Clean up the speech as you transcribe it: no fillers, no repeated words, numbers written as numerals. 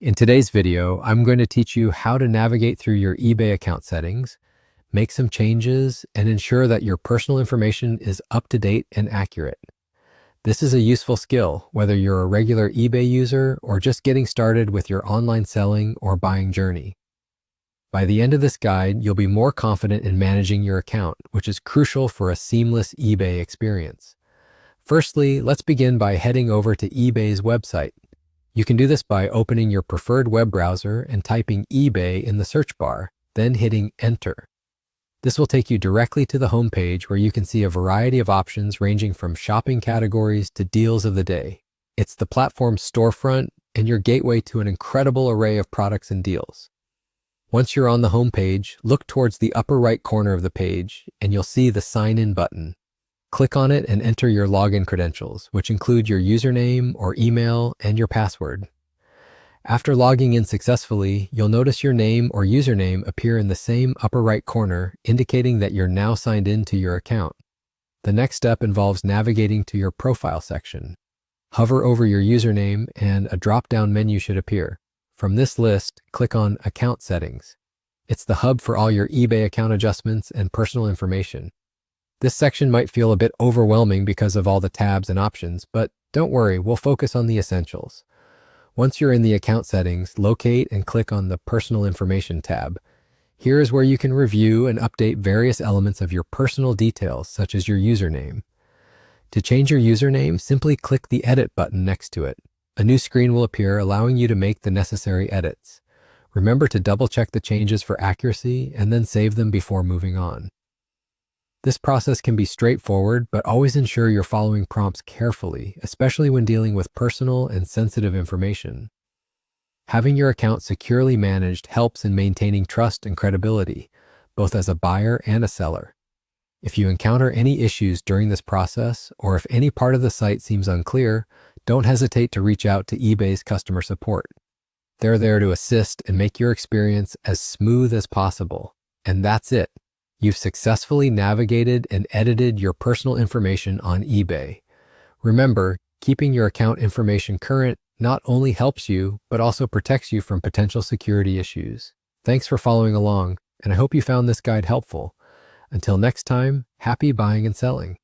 In today's video, I'm going to teach you how to navigate through your eBay account settings, make some changes, and ensure that your personal information is up to date and accurate. This is a useful skill, whether you're a regular eBay user or just getting started with your online selling or buying journey. By the end of this guide, you'll be more confident in managing your account, which is crucial for a seamless eBay experience. Firstly, let's begin by heading over to eBay's website. You can do this by opening your preferred web browser and typing eBay in the search bar, then hitting Enter. This will take you directly to the home page where you can see a variety of options ranging from shopping categories to deals of the day. It's the platform's storefront and your gateway to an incredible array of products and deals. Once you're on the home page, look towards the upper right corner of the page and you'll see the Sign In button. Click on it and enter your login credentials, which include your username or email and your password. After logging in successfully, you'll notice your name or username appear in the same upper right corner, indicating that you're now signed in to your account. The next step involves navigating to your profile section. Hover over your username and a drop-down menu should appear. From this list, click on Account Settings. It's the hub for all your eBay account adjustments and personal information. This section might feel a bit overwhelming because of all the tabs and options, but don't worry, we'll focus on the essentials. Once you're in the account settings, locate and click on the Personal Information tab. Here is where you can review and update various elements of your personal details, such as your username. To change your username, simply click the Edit button next to it. A new screen will appear, allowing you to make the necessary edits. Remember to double-check the changes for accuracy and then save them before moving on. This process can be straightforward, but always ensure you're following prompts carefully, especially when dealing with personal and sensitive information. Having your account securely managed helps in maintaining trust and credibility, both as a buyer and a seller. If you encounter any issues during this process, or if any part of the site seems unclear, don't hesitate to reach out to eBay's customer support. They're there to assist and make your experience as smooth as possible. And that's it. You've successfully navigated and edited your personal information on eBay. Remember, keeping your account information current not only helps you, but also protects you from potential security issues. Thanks for following along, and I hope you found this guide helpful. Until next time, happy buying and selling.